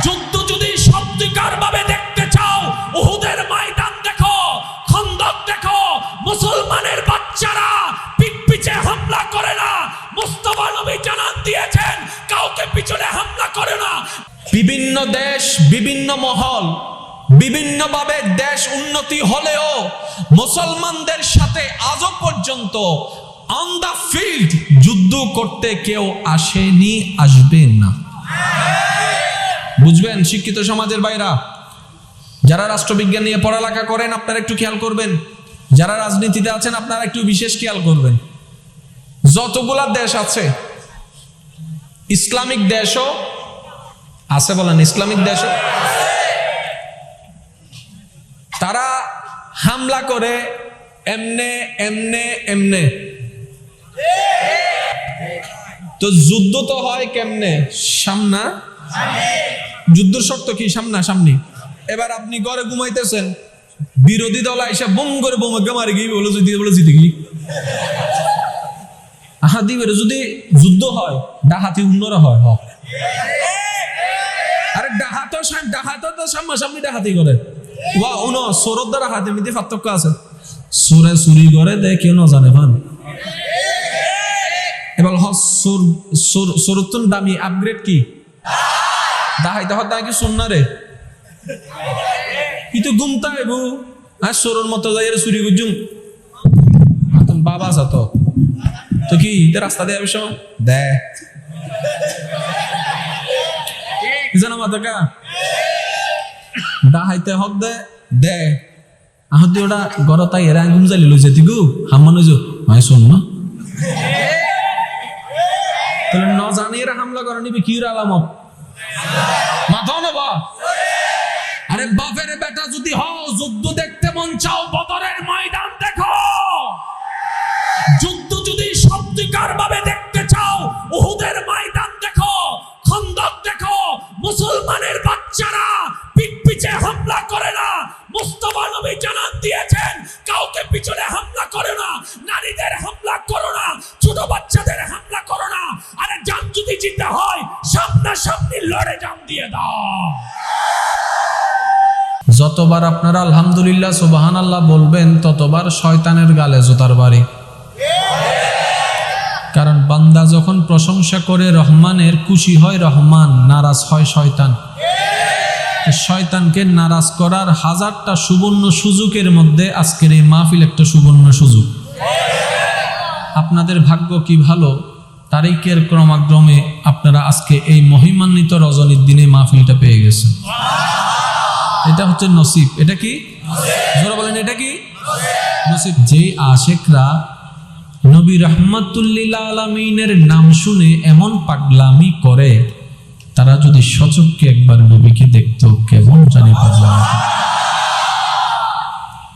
যুদ্ধ যদি সত্যিকার ভাবে দেখতে চাও, উহুদের ময়দান দেখো, খন্দক দেখো। মুসলমানের বাচ্চারা পিঠ পিছে হামলা করে না। মুস্তাফা নবী জানান দিয়েছেন, কাউকে পিছনে হামলা করে না। বিভিন্ন দেশ, বিভিন্ন মহল, বিভিন্নভাবে দেশ উন্নতি হলেও মুসলমানদের সাথে আজও পর্যন্ত অন দা ফিল্ড যুদ্ধ করতে কেউ আসেনি, আসবে না। বুঝবেন শিক্ষিত সমাজের ভাইরা, যারা রাষ্ট্রবিজ্ঞান নিয়ে পড়ালেখা করেন আপনারা একটু খেয়াল করবেন, যারা রাজনীতিতে আছেন আপনারা একটু বিশেষ খেয়াল করবেন। যতগুলা দেশ আছে, ইসলামিক দেশও আছে, বলেন ইসলামিক দেশও, তারা হামলা করে এমনে এমনে এমনে। তো যুদ্ধ তো হয় কেমনে? সামনা, যুদ্ধের শর্ত কি? সামনা সামনি। এবার আপনি ঘরে ঘুমাইতেছেন, বিরোধী দল এসে বোম করে বোমকে মারি গিয়ে বলে জিতে কি আহাদি বেরো। যদি যুদ্ধ হয় ডাহাতি উন্নরা হয়। আরে ডাহাতো তো সামনাসামনি ডাহাতি করে। ওয়া উনো সোরদ দ্বারা হাতের মধ্যে পার্থক্য আছে। সোরে চুরি করে দেয় কেউ না জানে ভান। এবার সোরতুন দামি আপগ্রেড কি? ডাহাইতে হত কি শুননা রে, কিন্তু গুমতা এবু আর সোরর মতো যাই চুরি গুজুম বাবা আছে তো কি রাস্তা দেয় সময় দে জানা মাথা কা ডাহাইতে হক দে আহত দিয়ে ওটা গড়তাই এরা গুম জালি লই যেতি গু হামানো যো মাই শোন না তাহলে ন জানি এরা হামলা করে নিবি কি আলামত মাথা নেবা। আরে বাপের বেটা যদি হও, যুদ্ধ দেখতে মন চাও, বদরের ময়দান দেখো। যুদ্ধ যদি সত্যিকার ভাবে দেখতে চাও, উহুদের ময়দান দেখো, খন্দক দেখো। মুসলমানের বাচ্চারা পিঠ পিছে হামলা করে না। মুস্তাফা নবী জানান দিয়েছেন, কাউকে পিছনে হামলা করো না, নারীদের হামলা করো না, ছোট বাচ্চাদের হামলা করো না। আরে জান যদি জিতে হয়, সামনাসামনি লড়ে জান দিয়ে দাও। যতবার আপনারা আলহামদুলিল্লাহ সুবহানাল্লাহ বলবেন, ততবার শয়তানের গালে জুতার বাড়ি। কারণ বান্দা যখন প্রশংসা করে রহমানের, খুশি হয় রহমান, নারাজ হয় শয়তান। শয়তানকে নারাজ করার হাজারটা সুবর্ণ সুযোগের মধ্যে আজকের এই মাহফিল একটা সুবর্ণ সুযোগ। আপনাদের ভাগ্য কি ভালো, তারিখের ক্রমাক্রমে আপনারা আজকে এই মহিমান্বিত রজনীর দিনে মাহফিলটা পেয়ে গেছেন। এটা হচ্ছে নসিব। এটা কি? জোরে বলেন, এটা কি নসিব? যেই আশেকরা নবী রাহমাতুল্লিল আলামিনের নাম শুনে এমন পাগলামি করে, তারা যদি সচক্ষে একবার নবীকে দেখতো কেমন জানি পাগলামি।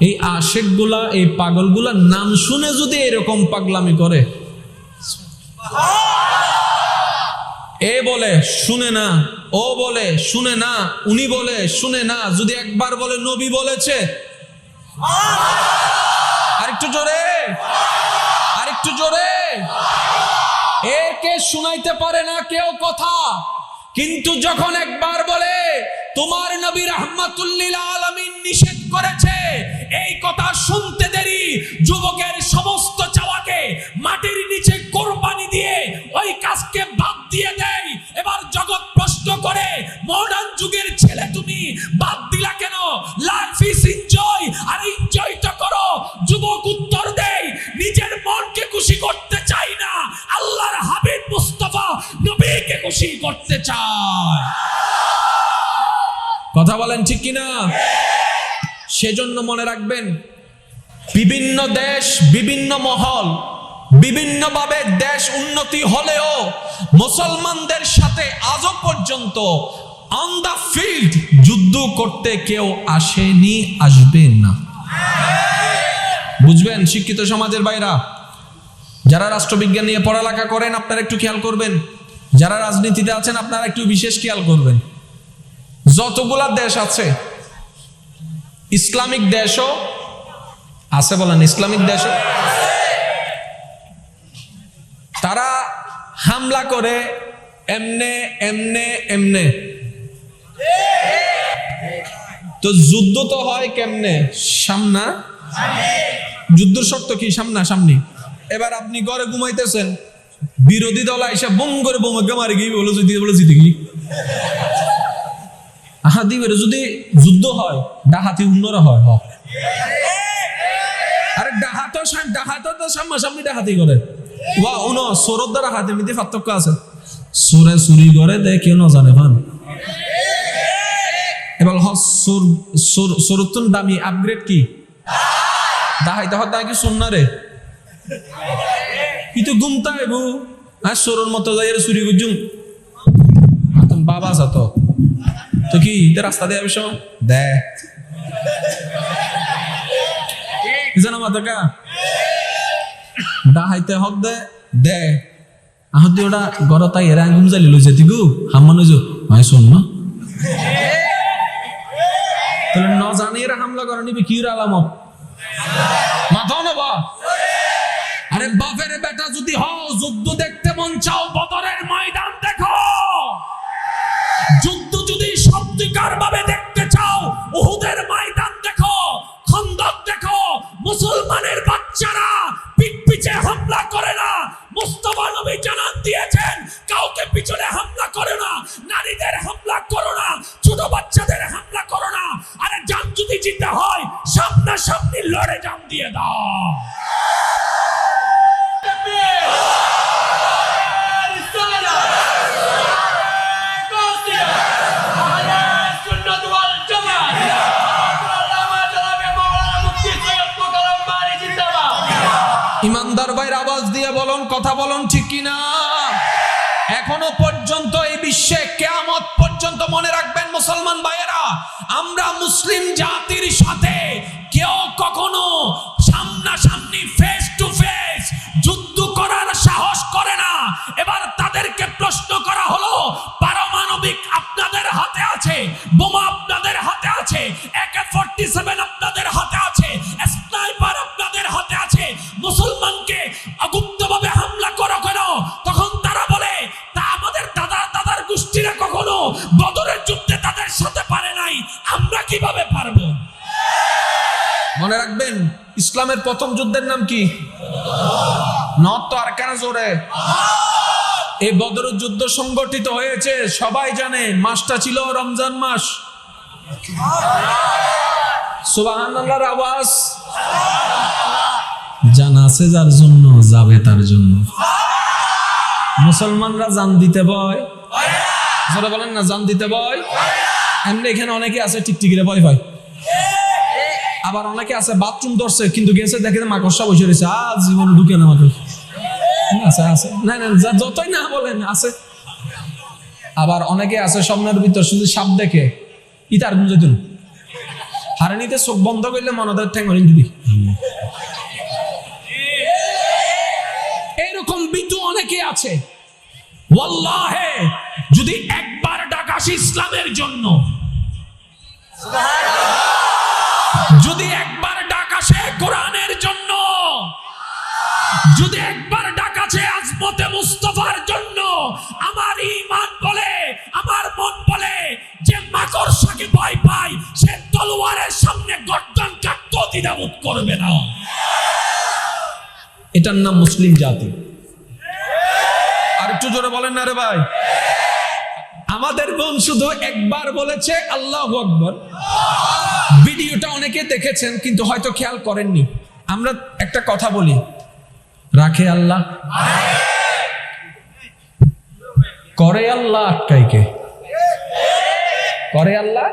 এই আশেকগুলা, এই পাগলগুলা নাম শুনে যদি এরকম পাগলামি করে, এ বলে শুনে না, ও বলে শুনে না, উনি বলে শুনে না, যদি একবার বলে নবী বলেছে, আরেকটু জোরে, আরেকটু জোরে। একে শুনাইতে পারে না কেউ কথা, কিন্তু যখন একবার বলে তোমার নবী রাহমাতুল্লিল আলামিন নিষেধ করেছে, এই কথা শুনতে দেরি যুবকের সমস্ত চাওয়াকে মাটির নিচে কোরবানি দিয়ে ওই কাজকে বাদ দিয়ে দেয়। এবার জগৎ প্রশ্ন করে, মডার্ন যুগের ছেলে তুমি বাদ দিলা কেন? লাইফ ইজ এনজয়, আর এনজয় তো করো। যুবক উত্তর দেয়, নিজের মনকে খুশি করতে চাই না, আল্লাহর হাবিব মুস্তাফা নবীকে খুশি করতে চায়। কথা বলেন ঠিক কিনা? সেজন্য মনে রাখবেন, বিভিন্ন দেশ, বিভিন্ন মহল, বিভিন্নভাবে দেশ উন্নতি হলেও মুসলমানদের সাথে আজও পর্যন্ত অন দা ফিল্ড যুদ্ধ করতে কেউ আসেনি, আসবে না। বুঝবেন শিক্ষিত সমাজের ভাইরা, যারা রাষ্ট্রবিজ্ঞান নিয়ে পড়ালেখা করেন আপনারা একটু খেয়াল করবেন, যারা রাজনীতিতে আছেন আপনারা একটু বিশেষ খেয়াল করবেন। যতগুলা দেশ আছে, ইসলামিক দেশও আছে, বলেন ইসলামিক দেশও, তারা হামলা করে এমনে এমনে এমনে। তো যুদ্ধ তো হয় কেমনে? সামনা, যুদ্ধের শর্ত কি? সামনা সামনি। এবার আপনি ঘরে ঘুমাইতেছেন, বিরোধী দল আইসা বোম করে বোমাকে মারি গিয়ে বলে জিতে কি আহাদি বেরো। যদি যুদ্ধ হয় ডাহাতি উন্নরা হয়। আরে ডাহাত তো সামনাসামনি ডাহাতি করে। ওয়া উনো সোরত দ্বারা হাতের মধ্যে পার্থক্য আছে। সোরে চুরি করে দেয় কেউ না জানে ভান। এবার সোরতুন দামি আপগ্রেড কি? দাহাইতে হত কি শুননা রে, কিন্তু গুমতা এবু আর সোরর মতো যাই চুরি করছুম বাবা আছে তো কি রাস্তা দিয়ে অবশ্য দে জানা মাতা দাহাইতে হত দে আহত দিয়ে ওটা গড় তাই এরা গুম যাইলে লই যেতি গু হাম্মান হইজ ভাই শোন না তাহলে ন জানি এরা হামলা করে নিবি কি আলামত মাথা নেবা। আরে বাপের বেটা যদি হও, যুদ্ধ দেখতে মন চাও, বদরের ময়দান দেখো। যুদ্ধ যদি সত্যিকার ভাবে দেখতে চাও, উহুদের ময়দান দেখো, খন্দক দেখো। মুসলমানের বাচ্চারা পিঠ পিছে হামলা করে না। মুস্তাফা নবী জানান দিয়েছেন, কাউকে পিছনে হামলা করো না, নারীদের হামলা করো না, ছোট বাচ্চাদের হামলা করো না। আরে জান যদি জিতে হয়, সামনাসামনি লড়ে জান দিয়ে দাও। ইমানদার ভাইয়ের আওয়াজ দিয়ে বলুন, কথা বলুন ঠিক কিনা? এখনো পর্যন্ত এই বিশ্বে কিয়ামত পর্যন্ত মনে রাখবেন মুসলমান ভাইয়েরা, আমরা মুসলিম জাতির সাথে কেউ কখনো সামনাসামনি ফেস টু ফেস যুদ্ধ করার সাহস করে না। এবার তাদেরকে প্রশ্ন করা হলো, পারমাণবিক আপনাদের হাতে আছে, বোমা আপনাদের হাতে আছে, AK-47 আপনাদের হাতে আছে, স্নাইপার আপনাদের হাতে আছে, মুসলমানকে গুপ্তভাবে হামলা করো কেন? তখন তারা বলে, তা আমাদের দাদার গোষ্ঠীরা কখনো বদরের যুদ্ধে তাদের সাথে পারে নাই, আমরা কিভাবে পারবো? মনে রাখবেন, ইসলামের প্রথম যুদ্ধের নাম কি? নত তো আর কেন জোরে? এই বদরের যুদ্ধ সংগঠিত হয়েছে, সবাই জানে, মাসটা ছিল রমজান মাস। সুবহানাল্লাহর আওয়াজ জানা আছে যার জন্য, যাবে তার জন্য। মুসলমানরা জান দিতে ভয়, যারা বলেন না জান দিতে ভয়। এমনি এখানে অনেকে আছে টিকটিকিরে ভয় পায়, আবার অনেকে আছে বাথরুম ধরছে কিন্তু গেছে দেখে মাকড়সা বসে রয়েছে, আজ জীবনে ঢুকে না মাকড় আছে আছে না না যতই না বলেন আছে। আবার অনেকে আছে স্বপ্নের ভিতর শুধু সাপ দেখে ইতার গুঞ্জে দিন হারে নিতে চোখ বন্ধ করলে মনদের ঠ্যাঙ্গরিন দিবি। এইরকম বিতু অনেকে আছে। ওয়াল্লাহে যদি একবার ডাকাস ইসলামের জন্য, যদি একবার ডাকাসে কোরআনের জন্য, যদি একবার ডাকাছে আজমতে মুস্তাফার জন্য, আমার ঈমান বলে, আমার মন বলে যে মাকড়সাকে ভয় পায়, সে তলোয়ারের সামনে গর্দান কাটতে দ্বিধাবোধ করবে না। এটার নাম মুসলিম জাতি। আর একটু জোরে বলেন না রে ভাই। আমাদের বোন শুধু একবার বলেছে আল্লাহু আকবার। ভিডিওটা অনেকে দেখেছেন কিন্তু হয়তো খেয়াল করেননি। আমরা একটা কথা বলি, রাখে আল্লাহ, করে আল্লাহ, আটকাইকে করে আল্লাহ।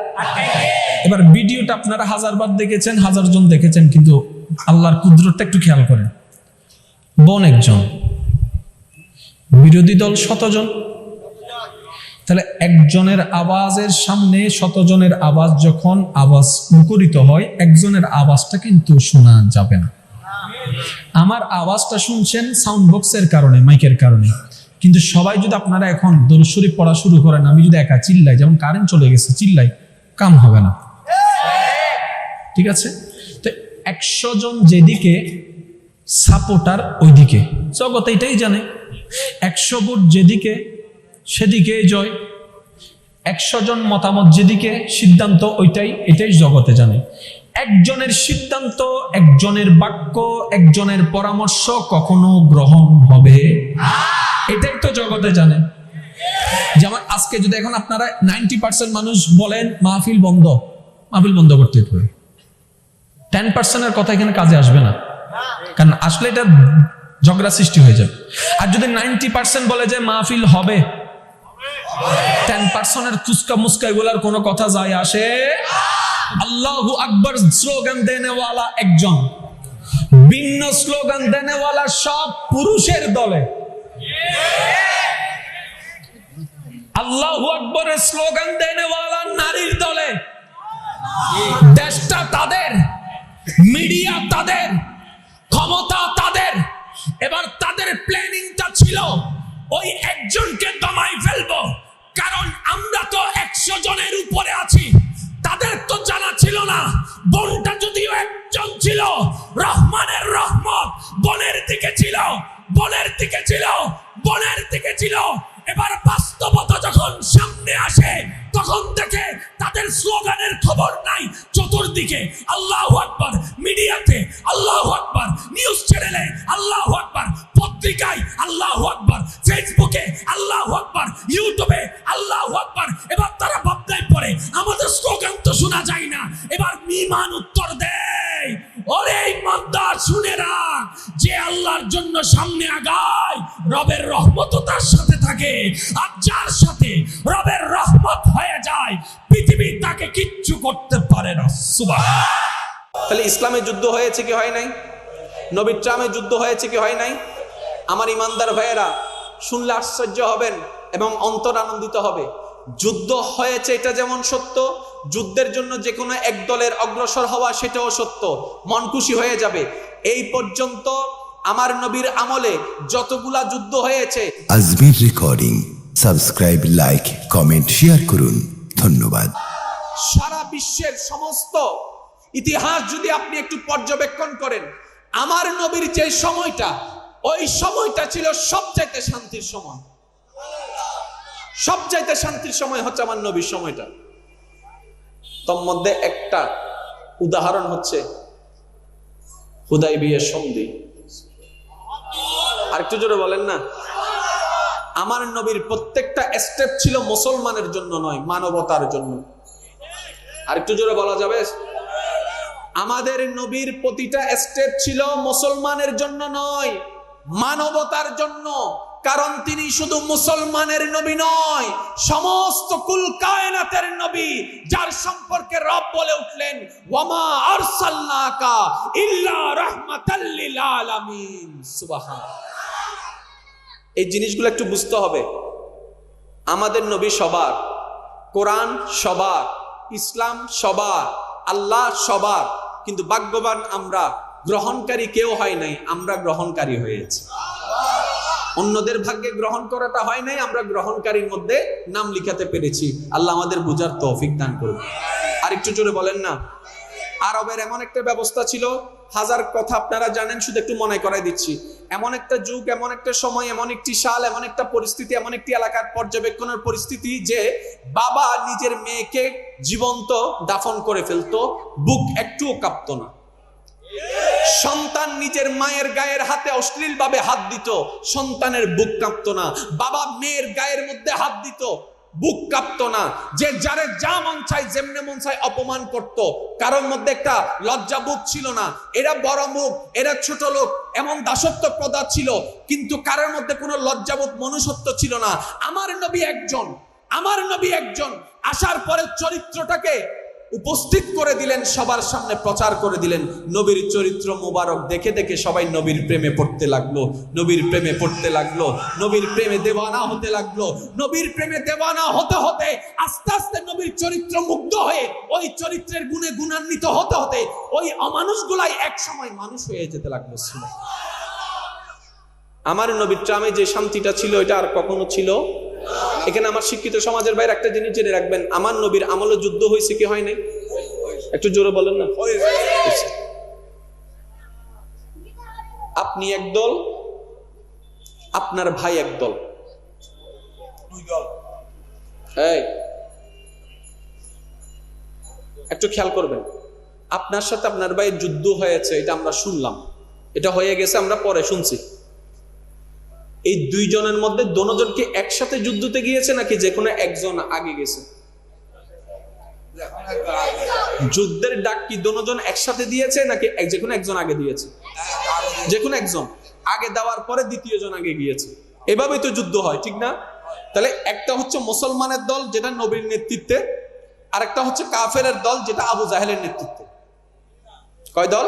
এবার ভিডিওটা আপনারা 1000 বার দেখেছেন, 1000 জন দেখেছেন, কিন্তু আল্লাহর কুদরতটা একটু খেয়াল করেন। বোন একজন, বিরোধী দল 100 জন, তাহলে একজনের আওয়াজের সামনে 100 জনের আওয়াজ যখন আওয়াজ মুখরিত হয়, একজনের আওয়াজটা কিন্তু শোনা যাবে না। আমার আওয়াজটা শুনছেন সাউন্ড বক্সের কারণে, মাইকের কারণে, কিন্তু সবাই যদি আপনারা এখন দরুদ শরীফ পড়া শুরু করেন, আমি যদি একা চিল্লাই, যেমন কারেন্ট চলে গেছে চিল্লাই, কাম হবে না। ঠিক আছে? তো 100 জন যেদিকে, সাপোর্টার ওইদিকে, জগৎ এটাই জানে। 100 ভোট যেদিকে, সেদিকে জয়। 100 জন মতামত যেদিকে, সিদ্ধান্ত ওইটাই, এটাই জগতে জানে। একজনের সিদ্ধান্ত, একজনের বাক্য, একজনের পরামর্শ কখনো গ্রহণ হবে, এটাই তো জগতে জানে। যেমন আজকে যদি এখন আপনারা 90% মানুষ বলেন মাহফিল বন্ধ, মাহফিল বন্ধ করতে হবে, 10% কথা এখানে কাজে আসবে না, কারণ আসলে এটা ঝগড়া সৃষ্টি হয়ে যাবে। আর যদি 90% বলে যে মাহফিল হবে, 10% তুস্কা মুস্কা এগুলার কোনো কথা যায় আসে। আল্লাহু আকবার স্লোগান দেনেওয়ালা একজন, ভিন্ন স্লোগান দেনেওয়ালা সব পুরুষের দলে। আল্লাহু আকবরের স্লোগান দেনেওয়ালা নারীর দলে। দেশটা তাদের, মিডিয়া তাদের, ক্ষমতা তাদের। এবার তাদের প্ল্যানিংটা ছিল ওই একজনকে দমাই ফেলবো, কারণ আমরা তো 100 জনের উপরে আছি। তাদের তো জানা ছিল না বোনটা যদিও একজন ছিল, রহমানের রহমত বোনের দিকে ছিল, বোনের দিকে ছিল, বোনের দিকে ছিল। এবার বাস্তবতা যখন সামনে আসে তখন দেখে তাদের স্লোগানের খবর নাই। চতুর্দিকে আল্লাহু আকবার, মিডিয়াতে আল্লাহু আকবার, নিউজ চ্যানেলে আল্লাহু আকবার, পত্রিকায় আল্লাহু আকবার, ফেসবুকে আল্লাহু আকবার, ইউটিউবে আল্লাহু আকবার। এবার তারা ভাবনায় পড়ে আমাদের স্লোগান তো শোনা যায় না। এবার ঈমান উত্তর দেয়, ওরে ইমানদার শুনে রাখ, যে আল্লাহর জন্য সামনে আগায় রবের রহমত তার সাথে থাকে, আর যার সাথে রবের রহমত হয়ে যায় পৃথিবী তাকে কিচ্ছু করতে পারে না। সুবহান। তাহলে ইসলামে যুদ্ধ হয়েছে কি হয় নাই? নবীর ট্রামে যুদ্ধ হয়েছে কি হয় নাই? আমার ইমানদার ভাইয়েরা শুনলে আশ্চর্য হবেন এবং অন্তর আনন্দিত হবে। যুদ্ধ হয়েছে এটা যেমন সত্য, যুদ্ধের জন্য যে কোনো এক দলের অগ্রসর হওয়া সেটাও সত্য, মন খুশি হয়ে যাবে। এই পর্যন্ত আমার নবীর আমলে যতগুলা যুদ্ধ হয়েছে। Ajmer recording, subscribe, like, comment, share করুন। ধন্যবাদ। সারা বিশ্বের সমস্ত ইতিহাস যদি আপনি একটু পর্যবেক্ষণ করেন, আমার নবীর যে সময়টা, ওই সময়টা ছিল সবচাইতে শান্তির সময়। সবচাইতে শান্তির সময় হচ্ছে আমার নবীর সময়টা। তোর মধ্যে একটা উদাহরণ হচ্ছে হুদাইবিয়ার সন্ধি। আরেকটু জোরে বলেন না। আমার নবীর প্রত্যেকটা স্টেপ ছিল মুসলমানের জন্য নয়, মানবতার জন্য। আরেকটু জোরে বলা যাবে? আমাদের নবীর প্রতিটা স্টেপ ছিল মুসলমানের জন্য নয়, মানবতার জন্য। কারণ তিনি শুধু মুসলমানের নবী নয়, সমস্ত কুল কায়নাতের নবী, যার সম্পর্কে রব বলে উঠলেন ওয়ামা আরসালনাকা ইল্লা রাহমাতাল লিল আলামিন। সুবহানাল্লাহ। এই জিনিসগুলো একটু বুঝতে হবে। আমাদের নবী সবার, কোরআন সবার, ইসলাম সবার, আল্লাহ সবার, কিন্তু ভাগ্যবান আমরা, গ্রহণকারী কেউ হয় নাই, আমরা গ্রহণকারী হয়েছি। অন্যদের ভাগ্যে গ্রহণ করাটা হয় নাই, আমরা গ্রহণকারীর মধ্যে নাম লিখাতে পেরেছি। আল্লাহ আমাদের বুঝার তৌফিক দান করুন। আর একটু জোরে বলেন না। আরবের এমন একটা ব্যবস্থা ছিল, হাজার কথা আপনারা জানেন, শুধু একটু মনে করাই দিচ্ছি। এমন একটা যুগ, এমন একটা সময়, এমন একটি সাল, এমন একটা পরিস্থিতি, এমন একটি এলাকার পর্যবেক্ষণের পরিস্থিতি যে বাবা নিজের মেয়েকে জীবন্ত দাফন করে ফেলতো, বুক একটুও কাঁপতো না। সন্তান নিজের মায়ের গায়ের হাতে অশ্লীল ভাবে হাত দিত, সন্তানের বুক কাঁপতো না। বাবা মেয়ের গায়ের মধ্যে হাত দিত, বুক কাঁপতো না। যে যারে যা মন চায়, যেমনে মন চায় অপমান করত, কারোর মধ্যে একটা লজ্জাবোধ ছিল না। এরা বড় মুখ, এরা ছোট লোক, এমন দাসত্ব প্রথা ছিল, কিন্তু কারোর মধ্যে কোনো লজ্জাবোধ, মনুষ্যত্ব ছিল না। আমার নবী একজন, আমার নবী একজন আসার পরে চরিত্রটাকে উপস্থিত করে দিলেন, সবার সামনে প্রচার করে দিলেন। নবীর চরিত্র মুবারক দেখে দেখে সবাই নবীর প্রেমে পড়তে লাগলো, নবীর প্রেমে পড়তে লাগলো, নবীর প্রেমে দেওয়ানা হতে লাগলো। নবীর প্রেমে দেওয়ানা হতে হতে আস্তে আস্তে নবীর চরিত্র মুগ্ধ হয়ে ওই চরিত্রের গুণে গুণান্বিত হতে হতে ওই অমানুষগুলাই এক সময় মানুষ হয়ে যেতে লাগলো। আমার নবীর ট্রামে যে শান্তিটা ছিল, এটা আর কখনো ছিল। এখানে আমার শিক্ষিত সমাজের বাইরে একটা জিনিস জেনে রাখবেন, আমার নবীর আমলে যুদ্ধ হয়েছে কি হয় নাই? একটু জোরে বলেন না। আপনি একদল, আপনার ভাই একদল। একটু খেয়াল করবেন, আপনার সাথে আপনার ভাইয়ের যুদ্ধ হয়েছে, এটা আমরা শুনলাম, এটা হয়ে গেছে, আমরা পরে শুনছি। এই দুইজনের মধ্যে দোনোজন কি একসাথে যুদ্ধতে গিয়েছে নাকি যে কোনো একজন আগে গেছে? যুদ্ধের ডাক কি দোনোজন একসাথে দিয়েছে নাকি যে কোনো একজন আগে দিয়েছে? যে কোনো একজন আগে দেওয়ার পরে দ্বিতীয় জন আগে গিয়েছে। এভাবেই তো যুদ্ধ হয়, ঠিক না? তাহলে একটা হচ্ছে মুসলমানের দল যেটা নবীর নেতৃত্বে, আর একটা হচ্ছে কাফেরের দল যেটা আবু জাহেলের নেতৃত্বে। কয় দল?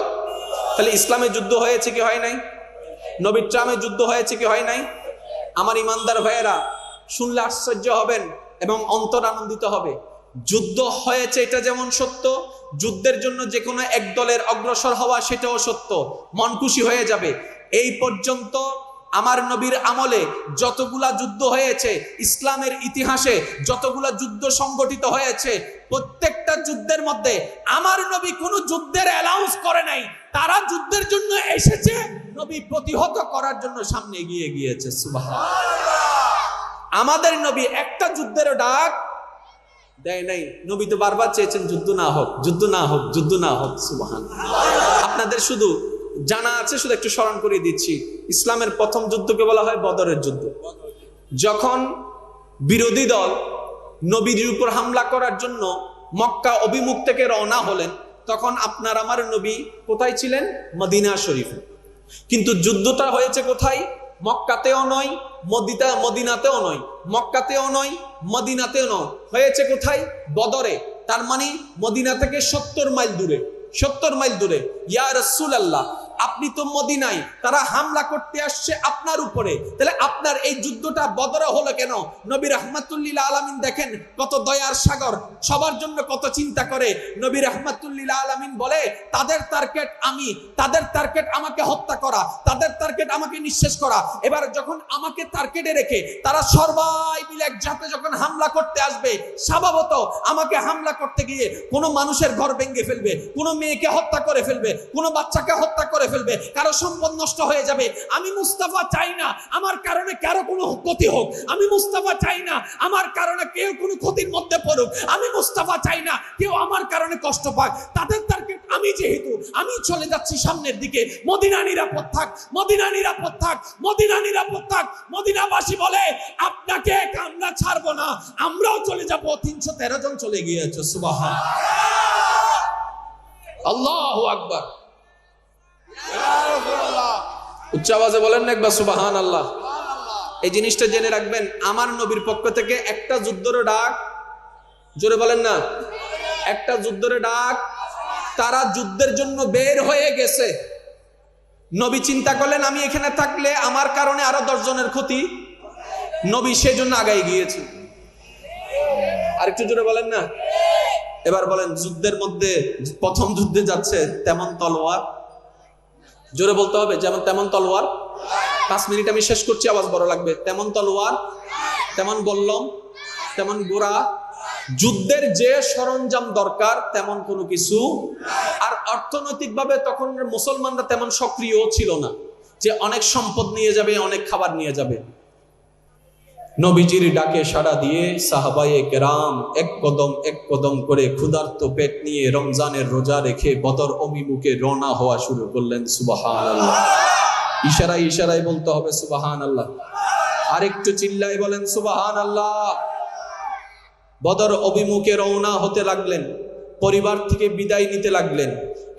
তাহলে ইসলামে যুদ্ধ হয়েছে কি হয় নাই? নবীর ট্রামে যুদ্ধ হয়েছে কি হয় নাই? আমার ইমানদার ভাইয়েরা, শুনলে আশ্চর্য হবেন এবং অন্তর আনন্দিত হবে। যুদ্ধ হয়েছে এটা যেমন সত্য, যুদ্ধের জন্য যে কোনো এক দলের অগ্রসর হওয়া সেটাও সত্য, মন খুশি হয়ে যাবে। এই পর্যন্ত আমার নবীর আমলে যতগুলা যুদ্ধ হয়েছে, ইসলামের ইতিহাসে যতগুলা যুদ্ধ সংগঠিত হয়েছে, প্রত্যেকটা যুদ্ধের মধ্যে আমার নবী কোনো যুদ্ধের অ্যালাউন্স করে নাই। তারা যুদ্ধের জন্য এসেছে, নবী প্রতিহত করার জন্য সামনে এগিয়ে গিয়েছে। সুবহানাল্লাহ। আমাদের নবী একটা যুদ্ধের ডাক দেয় নাই। নবী তো বারবার চেয়েছেন যুদ্ধ না হোক, যুদ্ধ না হোক, যুদ্ধ না হোক। সুবহানাল্লাহ। আপনাদের শুধু জানা আছে, শুধু একটু স্মরণ করিয়ে দিচ্ছি। ইসলামের প্রথম যুদ্ধকে বলা হয় বদরের যুদ্ধ। যখন বিরোধী দল নবীর উপর হামলা করার জন্য মক্কা অভিমুখ থেকে রওনা হলেন, তখন আপনার আমার নবী কোথায় ছিলেন? মদিনা শরীফে। কিন্তু যুদ্ধটা হয়েছে কোথায়? মক্কাতেও নয়, মদিনাতেও নয়, মক্কাতেও নয়, মদিনাতেও নয়, হয়েছে কোথায়? বদরে। তার মানে মদিনা থেকে 70 মাইল দূরে। 70 মাইল দূরে। ইয়া রাসূলুল্লাহ, আপনি তো মদিনায়, তারা হামলা করতে আসছে আপনার উপরে, তাহলে আপনার এই যুদ্ধটা বদরে হলো কেন? নবী রাহমাতুল্লিল আলামিন দেখেন কত দয়ার সাগর, সবার জন্য কত চিন্তা করে। নবী রাহমাতুল্লিল আলামিন বলে, তাদের টার্গেট আমি, তাদের টার্গেট আমাকে হত্যা করা, তাদের টার্গেট আমাকে নিঃশেষ করা। এবার যখন আমাকে টার্গেটে রেখে তারা সবাই মিলে একসাথে যখন হামলা করতে আসবে, স্বভাবত আমাকে হামলা করতে গিয়ে কোনো মানুষের ঘর ভেঙে ফেলবে, কোনো মেয়েকে হত্যা করে ফেলবে, কোনো বাচ্চাকে হত্যা করে ফেলবে, কারো সম্পদ নষ্ট হয়ে যাবে। আমি মুস্তাফা চাই না আমার কারণে কারো কোনো ক্ষতি হোক। আমি মুস্তাফা চাই না আমার কারণে কেউ কোনো ক্ষতির মধ্যে পড়ুক। আমি মুস্তাফা চাই না কেউ আমার কারণে কষ্ট পাক। তাদের টার্গেট আমি, যেহেতু আমি চলে যাচ্ছি সামনের দিকে। মদিনা নিরাপদ থাক, মদিনা নিরাপদ থাক, মদিনা নিরাপদ থাক। মদিনাবাসী বলে, আপনাকে আমরা ছাড়বো না, আমরাও চলে যাব। 313 জন চলে গিয়েছে। সুবহানাল্লাহ, আল্লাহু আকবার। উচ্চ আওয়াজে বলেন না একবার সুবহানাল্লাহ। এই জিনিসটা জেনে রাখবেন, আমার নবীর পক্ষ থেকে একটা যুদ্ধের ডাক, জোরে বলেন না, একটা যুদ্ধের ডাক। তারা যুদ্ধের জন্য বের হয়ে গেছে। নবী চিন্তা করলেন, আমি এখানে থাকলে আমার কারণে আরো 10 জনের ক্ষতি। নবী সেজন্য আগায় গিয়েছে। আরেকটু জোরে বলেন না। এবার বলেন, যুদ্ধের মধ্যে প্রথম যুদ্ধে যাচ্ছে তেমন তলোয়ার, জোরে বলতে হবে, যেমন তেমন তলোয়ার। 5 মিনিট আমি শেষ করছি, আওয়াজ বড় লাগবে। তেমন তলোয়ার, তেমন বল্লম, তেমন গোরা, যুদ্ধের যে সরঞ্জাম দরকার তেমন কোনো কিছু। আর অর্থনৈতিকভাবে তখন মুসলমানরা তেমন সক্রিয় ছিল না যে অনেক সম্পদ নিয়ে যাবে, অনেক খাবার নিয়ে যাবে। নবীজির ডাকে সাড়া দিয়ে সাহাবায়ে কেরাম এক কদম করে ক্ষুধার্ত পেট নিয়ে রমজানের রোজা রেখে বদর অভিমুখে রওনা হওয়া শুরু করলেন। সুবহানাল্লাহ। ইশারায় ইশারায় বলতে হবে সুবহানাল্লাহ। আরেকটু চিল্লায় বলেন সুবহানাল্লাহ। বদর অভিমুখে রওনা হতে লাগলেন, পরিবার থেকে বিদায় নিতে লাগলেন,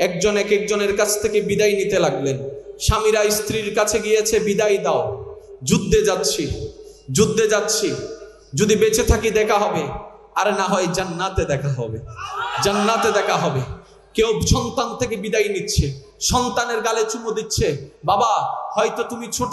একজন এক একজনের কাছ থেকে বিদায় নিতে লাগলেন। স্বামীরা স্ত্রীর কাছে গিয়েছে, বিদায় দাও, যুদ্ধে যাচ্ছি, যুদ্ধে যাচ্ছি, যদি বেঁচে থাকি দেখা হবে, আর না হয় জান্নাতে দেখা হবে, জান্নাতে দেখা হবে। কেউ সন্তান থেকে বিদায় নিচ্ছে, সন্তানের গালে চুমু দিচ্ছে। বাবা, হয়তো তুমি ছোট,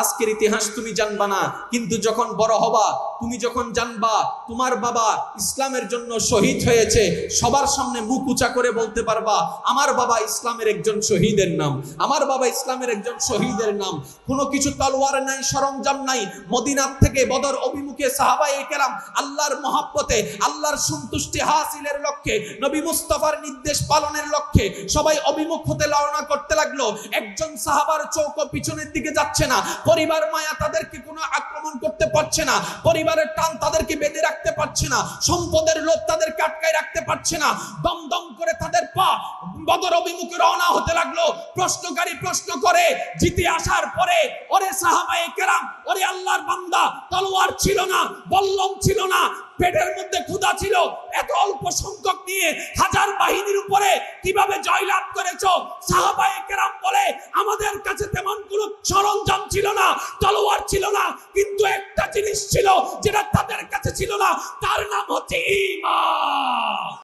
আজকের ইতিহাস তুমি জানবা না, কিন্তু যখন বড় হবা, তুমি যখন জানবা তোমার বাবা ইসলামের জন্য শহীদ হয়েছে, সবার সামনে মুখ উঁচা করে বলতে পারবা, আমার বাবা ইসলামের একজন শহীদের নাম, আমার বাবা ইসলামের একজন শহীদের নাম। কোনো কিছু তলোয়ার নাই, সরঞ্জাম নাই। মদিনার থেকে বদর অভিমুখে সাহাবায়ে কেরাম আল্লাহর মহব্বতে, আল্লাহর সন্তুষ্টি হাসিলের লক্ষ্যে, নবী মুস্তাফার নির্দেশ পালনের লক্ষ্যে সবাই অভিমুখ হতে রওনা করতে লাগলো। একজন সাহাবার চৌক পিছনের দিকে যাচ্ছে না। পরিবার মায়া তাদেরকে কোনো আক্রমণ করতে পারছে না, পরিবারের টান তাদেরকে বেঁধে রাখতে পারছে না, সম্পদের লোভ তাদেরকে আটকায় রাখতে পারছে না, দমদম করে তাদের পা বদর অভিমুখে রওনা হতে লাগলো। প্রশ্নকারী প্রশ্ন করে জিতে আসার পরে, ওরে সাহাবায়ে কেরাম, ওরে আল্লাহর বান্দা, তলোয়ার ছিল না, বল্লম ছিল না, পেটের মধ্যে ক্ষুধা ছিল, এত অল্প সংখ্যক নিয়ে হাজার বাহিনীর উপরে কিভাবে জয়লাভ করেছো? সাহাবায়ে কেরাম বলে, আমাদের কাছে তেমন কোনো সরঞ্জাম ছিল না, তলোয়ার ছিল না, কিন্তু একটা জিনিস ছিল যেটা তাদের কাছে ছিল না, তার নাম হচ্ছে ঈমান।